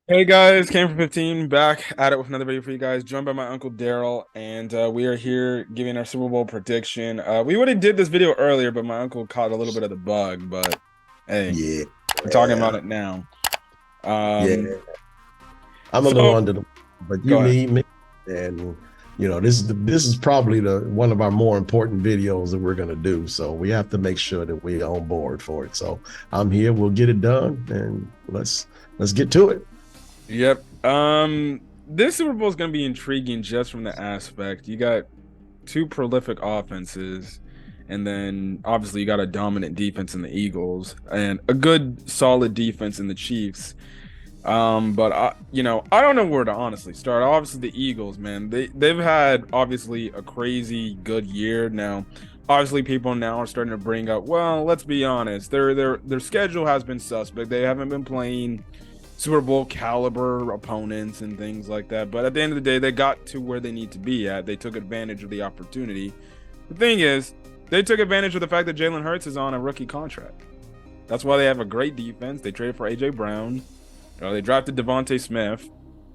Hey guys, came from 15 back at it with another video for you guys, joined by my Uncle Darrell, and we are here giving our Super Bowl prediction. We would have did this video earlier, but my uncle caught a little bit of the bug, but hey, Yeah, we're talking about it now. yeah. Um, I'm a little so under the, but you go ahead. need me, and this is probably the one of our more important videos that we're gonna do. So we have to make sure that we're on board for it. So I'm here. We'll get it done, and let's get to it. Yep. This Super Bowl is going to be intriguing just from the aspect you got two prolific offenses, and then obviously you got a dominant defense in the Eagles and a good solid defense in the Chiefs. But I don't know where to honestly start. Obviously, the Eagles, man, they've had obviously a crazy good year now. Obviously, people now are starting to bring up, well, let's be honest, their schedule has been suspect. They haven't been playing Super Bowl caliber opponents and things like that. But at the end of the day, they got to where they need to be at. They took advantage of the opportunity. The thing is, they took advantage of the fact that Jalen Hurts is on a rookie contract. That's why they have a great defense. They traded for AJ Brown. They drafted Devontae Smith.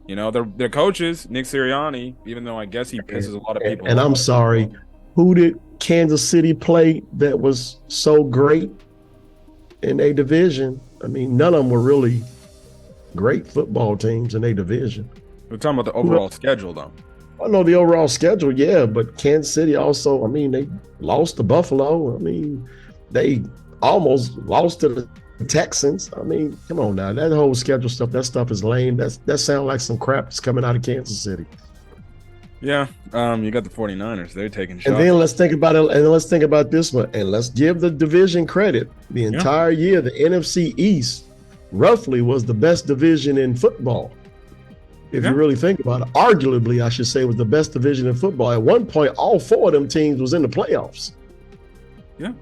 Their coaches, Nick Sirianni, even though I guess he pisses a lot of people And I'm off. sorry, who did Kansas City play that was so great in a division? I mean, none of them were really great football teams in a division. We're talking about the Who overall schedule, though. I know the overall schedule, yeah, but Kansas City also, I mean, they lost to Buffalo. I mean, they almost lost to the Texans. I mean, come on now. That whole schedule stuff, that stuff is lame. That sounds like some crap that's coming out of Kansas City. Yeah, you got the 49ers. They're taking And shots. then let's think about it, and then let's think about this one. And let's give the division credit. The Yeah, entire year, the NFC East roughly was the best division in football. If you yeah, really think about it, arguably, I should say, was the best division in football. At one point, all four of them teams was in the playoffs. yeah.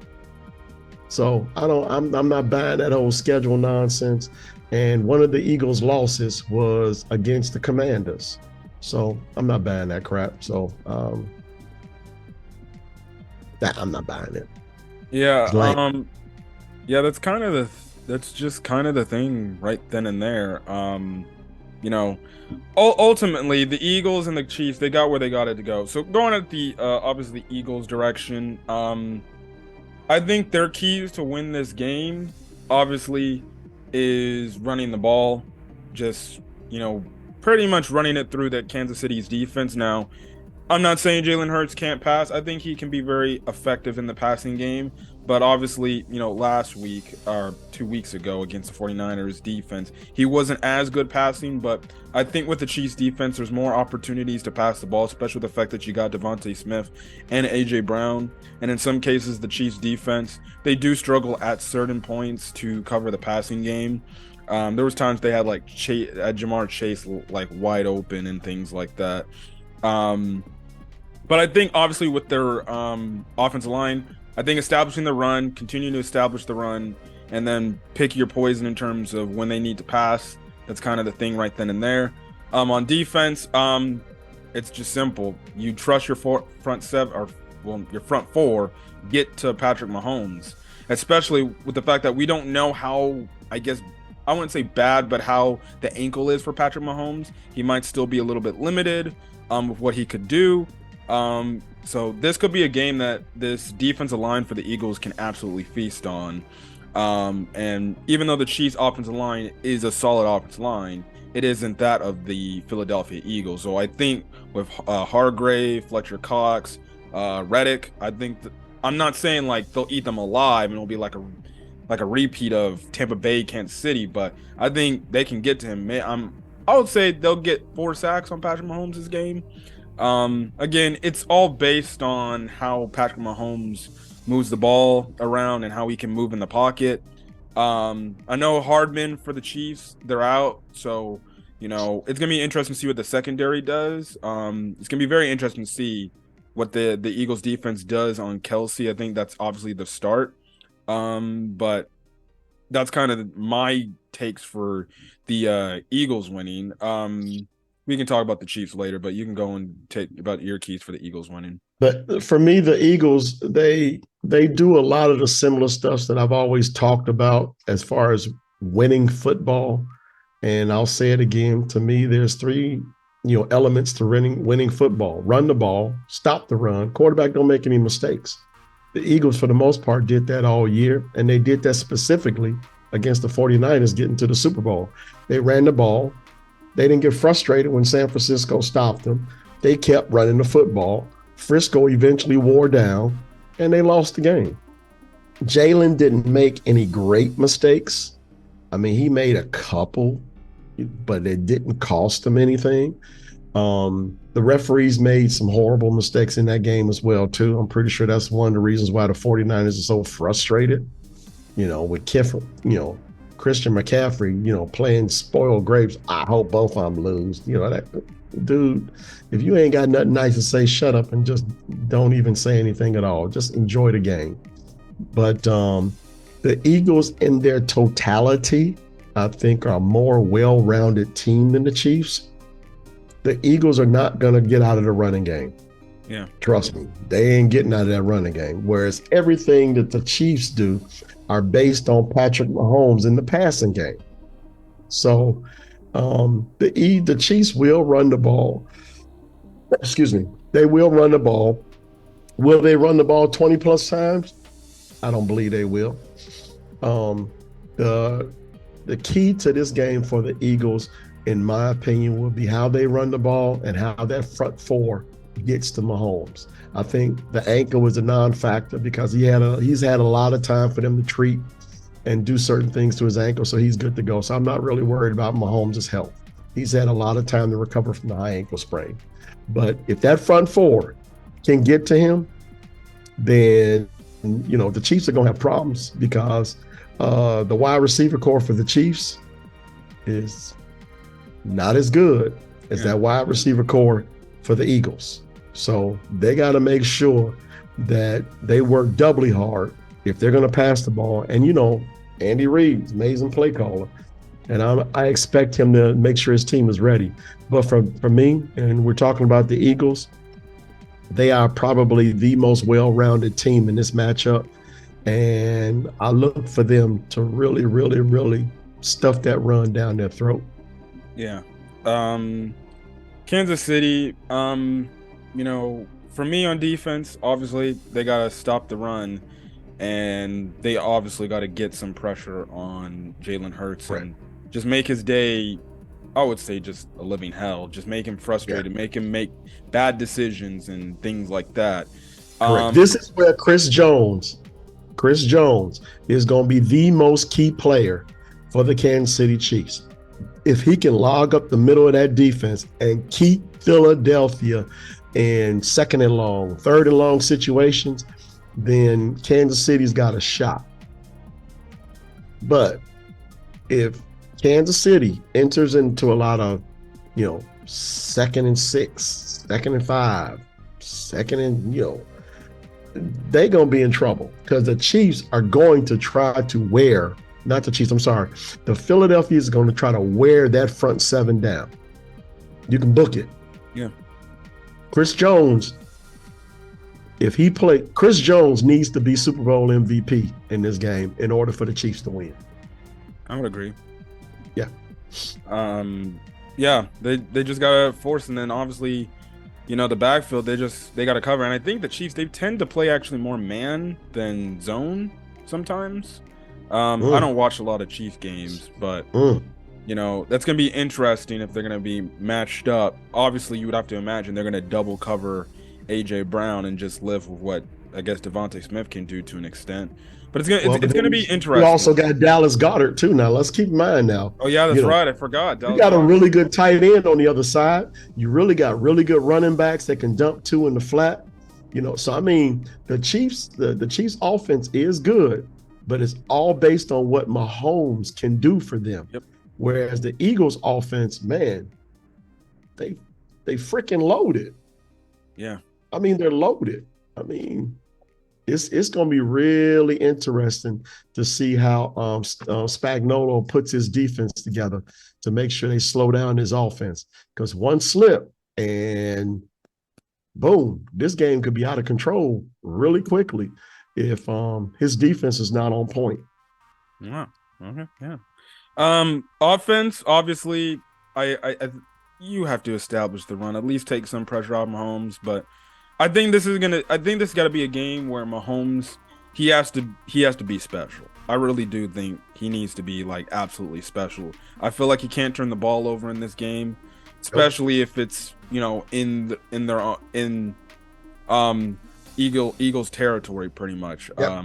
So I'm not buying that whole schedule nonsense. And one of the Eagles' losses was against the Commanders. So I'm not buying that crap. So that I'm not buying it. Yeah, It's lame. yeah, that's just kind of the thing right then and there. You know, ultimately the Eagles and the Chiefs, they got where they got it to go. So going at the obviously Eagles direction, I think their keys to win this game obviously is running the ball, just, pretty much running it through that Kansas City's defense. Now, I'm not saying Jalen Hurts can't pass. I think he can be very effective in the passing game. But obviously, last week or 2 weeks ago against the 49ers defense, he wasn't as good passing. But I think with the Chiefs defense, there's more opportunities to pass the ball, especially with the fact that you got Devontae Smith and AJ Brown. And in some cases, the Chiefs defense, they do struggle at certain points to cover the passing game. There was times they had like Jamar Chase like wide open and things like that. Um, but I think obviously with their offensive line, I think establishing the run, continuing to establish the run, and then pick your poison in terms of when they need to pass. That's kind of the thing right then and there. On defense, it's just simple. You trust your front seven, or well, your front four, get to Patrick Mahomes, especially with the fact that we don't know how, I guess, I wouldn't say bad, but how the ankle is for Patrick Mahomes. He might still be a little bit limited with what he could do. So this could be a game that this defensive line for the Eagles can absolutely feast on. And even though the Chiefs' offensive line is a solid offensive line, it isn't that of the Philadelphia Eagles. So I think with Hargrave, Fletcher Cox, Reddick, I think I'm not saying like they'll eat them alive and it'll be like a repeat of Tampa Bay, Kansas City, but I think they can get to him. I would say they'll get 4 sacks on Patrick Mahomes' game. Again, it's all based on how Patrick Mahomes moves the ball around and how he can move in the pocket. I know Hardman for the Chiefs, they're out, so it's gonna be interesting to see what the secondary does. It's gonna be very interesting to see what the Eagles defense does on Kelsey. I think that's obviously the start. But that's kind of my takes for the Eagles winning. We can talk about the Chiefs later, but you can go and take about your keys for the Eagles winning. But for me, the Eagles, they do a lot of the similar stuff that I've always talked about as far as winning football. And I'll say it again. To me, there's three, elements to winning football: run the ball, stop the run, quarterback don't make any mistakes. The Eagles, for the most part, did that all year, and they did that specifically against the 49ers getting to the Super Bowl. They ran the ball. They didn't get frustrated when San Francisco stopped them. They kept running the football. Frisco eventually wore down, and they lost the game. Jalen didn't make any great mistakes. I mean, he made a couple, but it didn't cost him anything. The referees made some horrible mistakes in that game as well, too. I'm pretty sure that's one of the reasons why the 49ers are so frustrated, with Christian McCaffrey, playing spoiled grapes. I hope both of them lose. That dude, if you ain't got nothing nice to say, shut up and just don't even say anything at all. Just enjoy the game. But the Eagles in their totality, I think, are a more well-rounded team than the Chiefs. The Eagles are not going to get out of the running game. Yeah. Trust me, they ain't getting out of that running game. Whereas everything that the Chiefs do are based on Patrick Mahomes in the passing game. So the Chiefs will run the ball. Excuse me. They will run the ball. Will they run the ball 20 plus times? I don't believe they will. The key to this game for the Eagles, in my opinion, will be how they run the ball and how that front four gets to Mahomes. I think the ankle was a non-factor because he's had a lot of time for them to treat and do certain things to his ankle, so he's good to go. So I'm not really worried about Mahomes' health. He's had a lot of time to recover from the high ankle sprain. But if that front four can get to him, then the Chiefs are going to have problems because the wide receiver core for the Chiefs is not as good as that wide receiver core for the Eagles. So they got to make sure that they work doubly hard if they're going to pass the ball. And, Andy Reid's amazing play caller. And I expect him to make sure his team is ready. But for me, and we're talking about the Eagles, they are probably the most well-rounded team in this matchup. And I look for them to really, really, really stuff that run down their throat. Yeah. Kansas City, for me on defense, obviously they got to stop the run, and they obviously got to get some pressure on Jalen Hurts and just make his day, I would say, just a living hell. Just make him frustrated, make him make bad decisions and things like that. Correct. This is where Chris Jones is going to be the most key player for the Kansas City Chiefs. If he can log up the middle of that defense and keep Philadelphia in second and long, third and long situations, then Kansas City's got a shot. But if Kansas City enters into a lot of, second and 6, second and 5, second and, they're going to be in trouble because the Chiefs are going to try to wear, not the Chiefs, I'm sorry, the Philadelphia is going to try to wear that front seven down. You can book it. Yeah. Chris Jones, Chris Jones needs to be Super Bowl MVP in this game in order for the Chiefs to win. I would agree. Yeah. Yeah, they just gotta force, and then obviously, the backfield they gotta cover. And I think the Chiefs, they tend to play actually more man than zone sometimes. I don't watch a lot of Chiefs games, but that's gonna be interesting if they're gonna be matched up. Obviously, you would have to imagine they're gonna double cover AJ Brown and just live with what I guess Devontae Smith can do to an extent. But it's gonna be interesting. You also got Dallas Goedert too. Now let's keep in mind now. Oh yeah, that's right. I forgot. You got a really good tight end on the other side. You really got really good running backs that can dump two in the flat. So I mean, the Chiefs offense is good, but it's all based on what Mahomes can do for them. Yep. Whereas the Eagles offense, man, they freaking loaded. Yeah. I mean, they're loaded. I mean, it's going to be really interesting to see how Spagnuolo puts his defense together to make sure they slow down his offense. Because one slip and boom, this game could be out of control really quickly if his defense is not on point. Yeah. Okay. Yeah. Offense, obviously, I you have to establish the run, at least take some pressure off Mahomes. But I think this got to be a game where Mahomes he has to be special. I really do think he needs to be like absolutely special. I feel like he can't turn the ball over in this game, Nope. especially if it's in their um Eagles territory pretty much. Yep.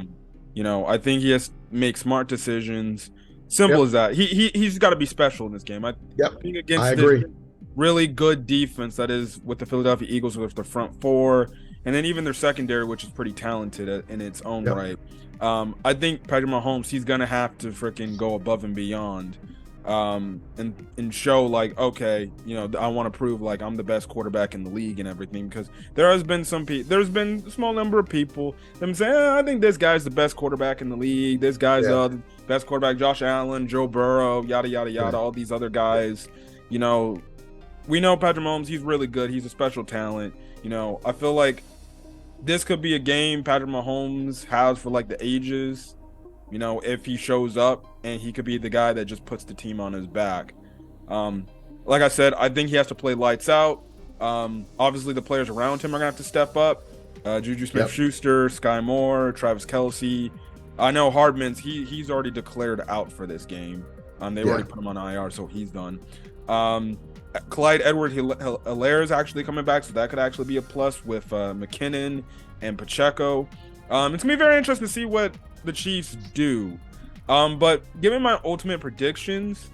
I think he has to make smart decisions. Simple Yep. as that. He's got to be special in this game. I Yep. think I against this agree. really good defense that is with the Philadelphia Eagles with the front four and then even their secondary, which is pretty talented in its own Yep. right. I think Patrick Mahomes he's gonna have to freaking go above and beyond, and show like okay, I want to prove like I'm the best quarterback in the league and everything because there's been a small number of people them saying I think this guy's the best quarterback in the league. This guy's Yeah. the best quarterback, Josh Allen, Joe Burrow, yada yada Yeah. yada, all these other guys. You know, we know Patrick Mahomes, he's really good. He's a special talent. I feel like this could be a game Patrick Mahomes has for like the ages. If he shows up and he could be the guy that just puts the team on his back. Um, like I said, I think he has to play lights out. Obviously, the players around him are gonna have to step up. Juju Yep. Smith-Schuster, Sky Moore, Travis Kelsey. I know Hardman's he's already declared out for this game. They've already Yeah. put him on IR, so he's done. Um, Clyde Edwards-Helaire is actually coming back, so that could actually be a plus with McKinnon and Pacheco. It's gonna be very interesting to see what the Chiefs do. But given my ultimate predictions,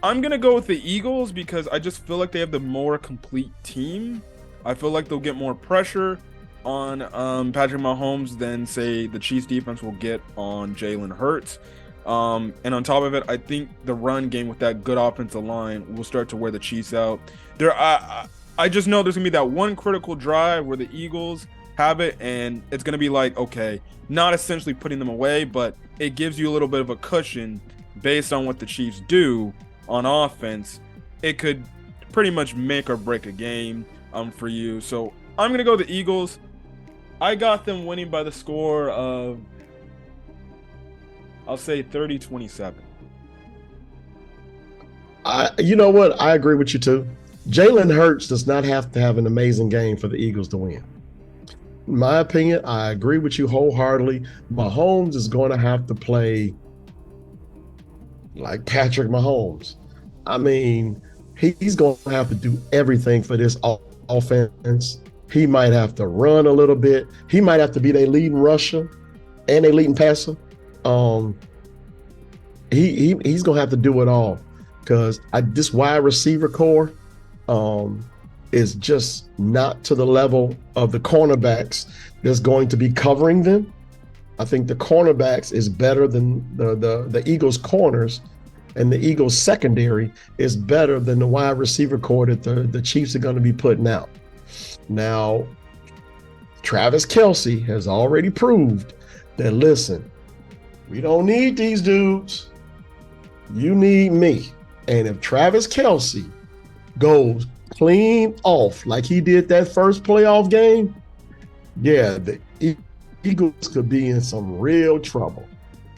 I'm gonna go with the Eagles because I just feel like they have the more complete team. I feel like they'll get more pressure on Patrick Mahomes than say the Chiefs defense will get on Jalen Hurts. And on top of it, I think the run game with that good offensive line will start to wear the Chiefs out. I just know there's gonna be that one critical drive where the Eagles have it, and it's gonna be like, okay, not essentially putting them away, but it gives you a little bit of a cushion based on what the Chiefs do on offense. It could pretty much make or break a game for you. So I'm gonna go the Eagles. I got them winning by the score of I'll say 30-27. You know what? I agree with you too. Jalen Hurts does not have to have an amazing game for the Eagles to win. In my opinion, I agree with you wholeheartedly. Mahomes is going to have to play like Patrick Mahomes. I mean, he's going to have to do everything for this offense. He might have to run a little bit. He might have to be their leading rusher and their leading passer. Um, he's gonna have to do it all because this wide receiver core is just not to the level of the cornerbacks that's going to be covering them. I think the cornerbacks is better than the Eagles corners, and the Eagles secondary is better than the wide receiver core that the Chiefs are going to be putting out. Now, Travis Kelsey has already proved that listen, we don't need these dudes. You need me. And if Travis Kelsey goes clean off like he did that first playoff game, yeah, the Eagles could be in some real trouble.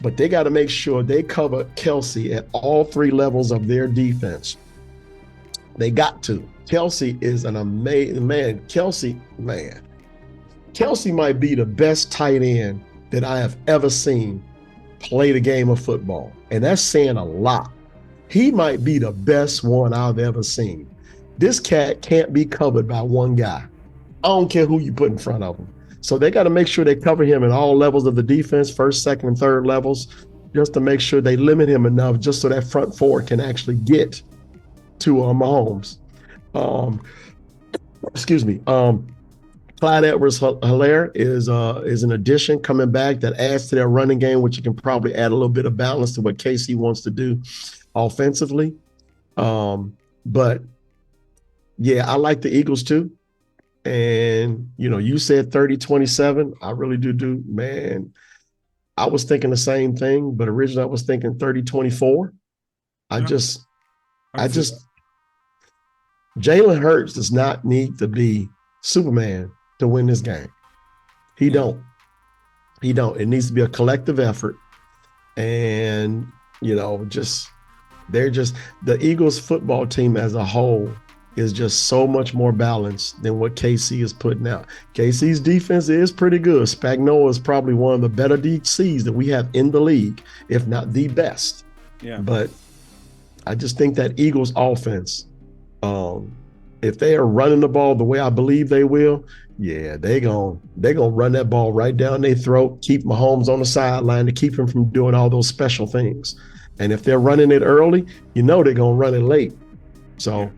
But they got to make sure they cover Kelsey at all three levels of their defense. They got to. Kelsey is an amazing man. Kelsey might be the best tight end that I have ever seen play the game of football. And that's saying a lot. He might be the best one I've ever seen. This cat can't be covered by one guy. I don't care who you put in front of him. So they got to make sure they cover him in all levels of the defense, first, second, and third levels, just to make sure they limit him enough just so that front four can actually get to Mahomes. Um, excuse me. Clyde Edwards-Helaire is an addition coming back that adds to their running game, which you can probably add a little bit of balance to what KC wants to do offensively. But yeah, I like the Eagles too. And you said 30-27. I really do, man. I was thinking the same thing, but originally I was thinking 30-24. I Yeah, just, I I can see just, that. Jalen Hurts does not need to be Superman to win this game. He Yeah. don't. He don't. It needs to be a collective effort. And Just they're just the Eagles football team as a whole is just so much more balanced than what KC is putting out. KC's defense is pretty good. Spagnuolo is probably one of the better DCs that we have in the league, if not the best. Yeah. But I just think that Eagles offense, um, if they are running the ball the way I believe they will, yeah, they gonna run that ball right down their throat, keep Mahomes on the sideline to keep him from doing all those special things. And if they're running it early, they're gonna run it late. So Yeah.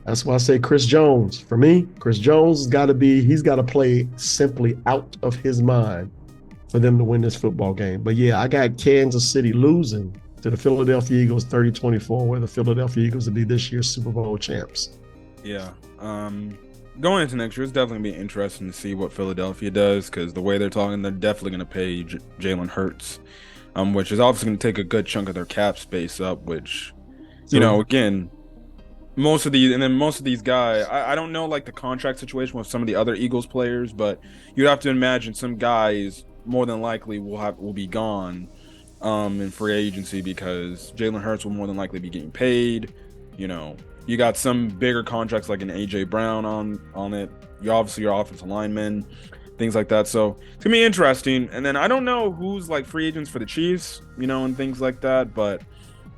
that's why I say Chris Jones. For me, Chris Jones he's got to play simply out of his mind for them to win this football game. But yeah, I got Kansas City losing to the Philadelphia Eagles 30-24, where the Philadelphia Eagles will be this year's Super Bowl champs. Yeah. Going into next year, it's definitely going to be interesting to see what Philadelphia does, because the way they're talking, they're definitely going to pay Jalen Hurts, which is obviously going to take a good chunk of their cap space up, which, again, most of these guys, I don't know like the contract situation with some of the other Eagles players, but you'd have to imagine some guys more than likely will be gone in free agency, because Jalen Hurts will more than likely be getting paid. You got some bigger contracts like an AJ Brown on it. You obviously your offensive linemen, things like that. So it's gonna be interesting. And then I don't know who's like free agents for the Chiefs, and things like that. But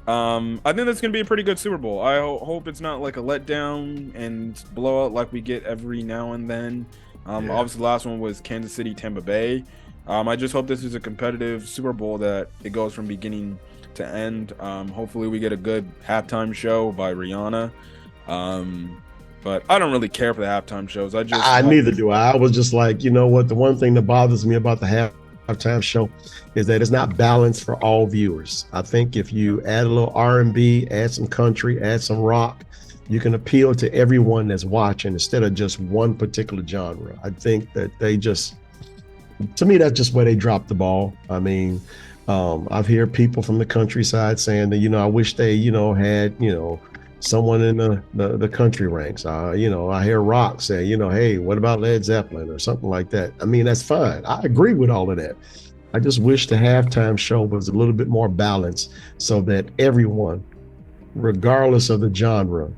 I think that's gonna be a pretty good Super Bowl. I hope it's not like a letdown and blowout like we get every now and then. Obviously, the last one was Kansas City, Tampa Bay. I just hope this is a competitive Super Bowl that it goes from beginning to end. Hopefully we get a good halftime show by Rihanna. But I don't really care for the halftime shows. Neither do I. I was just like, you know what? The one thing that bothers me about the halftime show is that it's not balanced for all viewers. I think if you add a little R&B, add some country, add some rock, you can appeal to everyone that's watching instead of just one particular genre. I think that to me, that's just where they dropped the ball. I mean, I've heard people from the countryside saying that, I wish they, had, someone in the country ranks. I hear rock say, hey, what about Led Zeppelin or something like that? I mean, that's fine. I agree with all of that. I just wish the halftime show was a little bit more balanced so that everyone, regardless of the genre,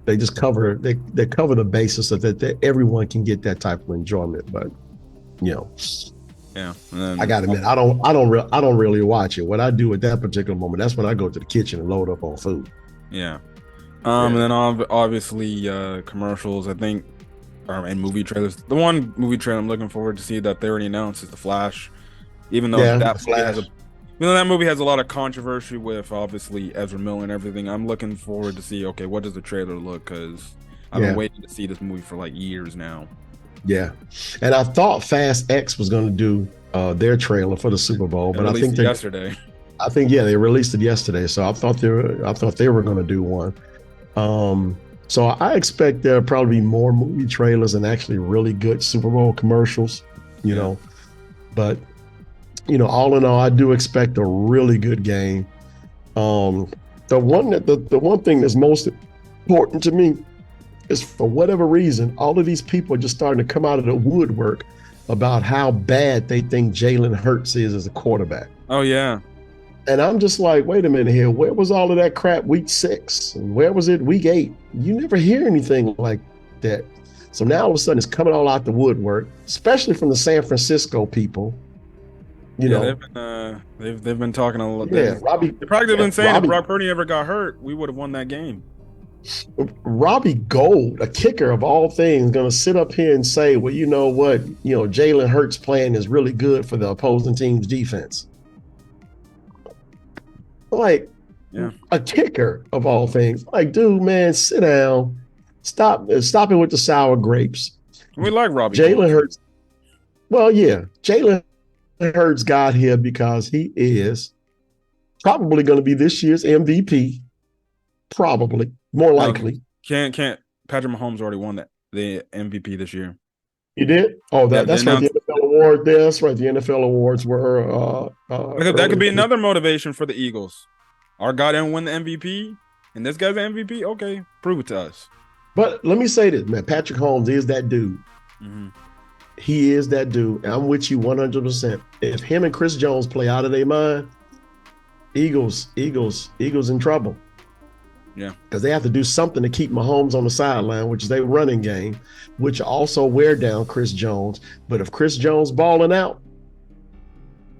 they just cover the basis so that everyone can get that type of enjoyment. But yeah. I gotta admit, I don't really watch it. What I do at that particular moment, that's when I go to the kitchen and load up on food. Yeah. And then obviously commercials, I think, and movie trailers. The one movie trailer I'm looking forward to see that they already announced is The Flash. Even though that movie has a lot of controversy with obviously Ezra Miller and everything, I'm looking forward to see, okay, what does the trailer look? Because I've been waiting to see this movie for like years now. Yeah, and I thought Fast X was going to do their trailer for the Super Bowl, but I think yesterday. I think they released it yesterday, so I thought they were going to do one. So I expect there'll probably be more movie trailers and actually really good Super Bowl commercials. But all in all, I do expect a really good game. The one thing that's most important to me is, for whatever reason, all of these people are just starting to come out of the woodwork about how bad they think Jalen Hurts is as a quarterback. Oh, yeah. And I'm just like, wait a minute here. Where was all of that crap week 6? And where was it week 8? You never hear anything like that. So now all of a sudden it's coming all out the woodwork, especially from the San Francisco people. They've been talking a lot. Yeah, They probably been saying if Brock Purdy ever got hurt, we would have won that game. Robbie Gould, a kicker of all things, going to sit up here and say, well, you know what? Jalen Hurts' plan is really good for the opposing team's defense. Like, a kicker of all things. Like, dude, man, sit down. Stop it with the sour grapes. We like Robbie Jalen Hurts. Well, yeah. Jalen Hurts got here because he is probably going to be this year's MVP. Probably. More likely. Can't. Patrick Mahomes already won the MVP this year. He did? Oh, that's right. The NFL award. That's right. The NFL awards were. That could be another motivation for the Eagles. Our guy didn't win the MVP, and this guy's the MVP. Okay, prove it to us. But let me say this, man. Patrick Mahomes is that dude. Mm-hmm. He is that dude. I'm with you 100%. If him and Chris Jones play out of their mind, Eagles in trouble Yeah. because they have to do something to keep Mahomes on the sideline, which is their running game, which also wear down Chris Jones. But if Chris Jones balling out,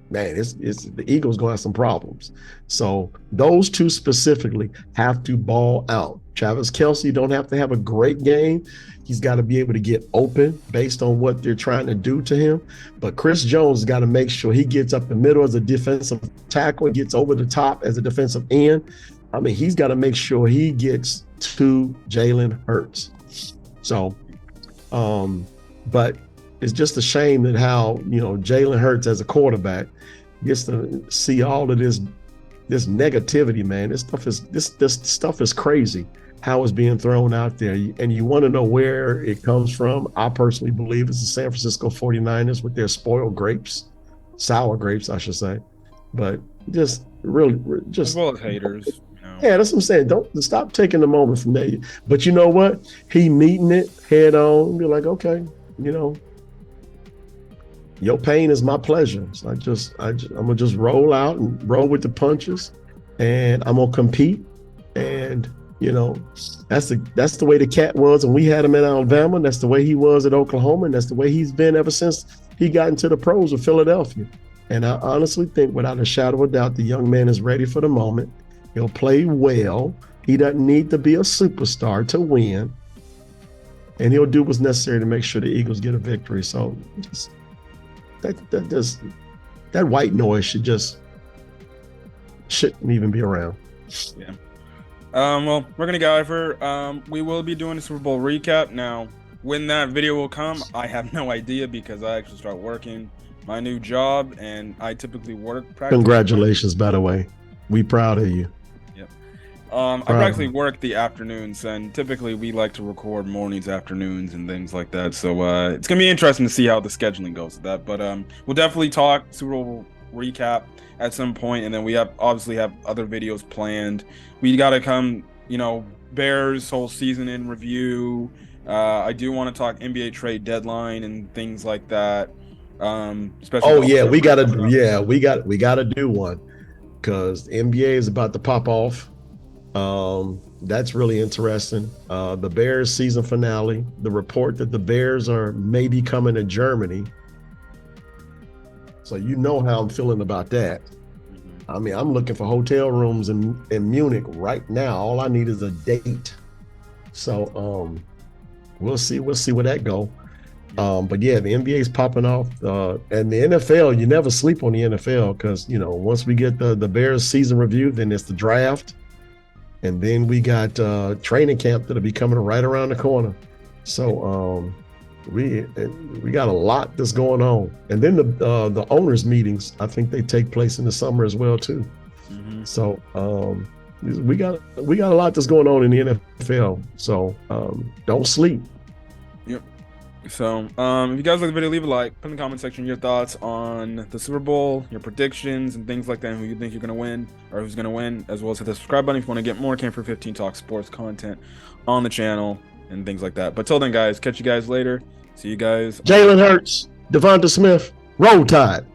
man, it's the Eagles gonna have some problems. So those two specifically have to ball out. Travis Kelce don't have to have a great game. He's got to be able to get open based on what they're trying to do to him. But Chris Jones got to make sure he gets up the middle as a defensive tackle and gets over the top as a defensive end. I mean, he's got to make sure he gets to Jalen Hurts. So, but it's just a shame that how, Jalen Hurts as a quarterback gets to see all of this negativity, man. This stuff is crazy how it's being thrown out there. And you want to know where it comes from. I personally believe it's the San Francisco 49ers with their spoiled grapes, sour grapes, I should say. But just really, As well as haters. Yeah, that's what I'm saying. Don't stop taking the moment from there. But you know what? He meeting it head on and be like, okay, your pain is my pleasure. So I'm gonna just roll out and roll with the punches, and I'm gonna compete. And that's the way the cat was when we had him in Alabama. That's the way he was at Oklahoma, and that's the way he's been ever since he got into the pros of Philadelphia. And I honestly think, without a shadow of a doubt, the young man is ready for the moment. He'll play well. He doesn't need to be a superstar to win, and he'll do what's necessary to make sure the Eagles get a victory. So that white noise shouldn't even be around. Yeah. Well, we're gonna go over. We will be doing a Super Bowl recap now. When that video will come, I have no idea because I actually start working my new job, and I typically work. Congratulations, by the way. We proud of you. Yep. I practically work the afternoons, and typically we like to record mornings, afternoons, and things like that. So it's gonna be interesting to see how the scheduling goes with that. But we'll definitely talk Super Bowl recap at some point, and then we obviously have other videos planned. We gotta come, Bears whole season in review. I do want to talk NBA trade deadline and things like that. Especially we gotta do one because the NBA is about to pop off. That's really interesting. The Bears season finale, the report that the Bears are maybe coming to Germany. So you know how I'm feeling about that. I mean, I'm looking for hotel rooms in Munich right now. All I need is a date. So we'll see where that go. But yeah, the NBA is popping off. And the NFL, you never sleep on the NFL because, once we get the Bears season review, then it's the draft. And then we got training camp that'll be coming right around the corner. So we got a lot that's going on. And then the owners meetings, I think they take place in the summer as well too. Mm-hmm. So we got a lot that's going on in the NFL. So don't sleep. Yep. So if you guys like the video, leave a like, put in the comment section your thoughts on the Super Bowl, your predictions and things like that, and who you think you're going to win or who's going to win, as well as hit the subscribe button if you want to get more Camp for 15 Talk sports content on the channel and things like that. But till then, guys, catch you guys later. See you guys. Jalen Hurts, Devonta Smith, Roll Tide.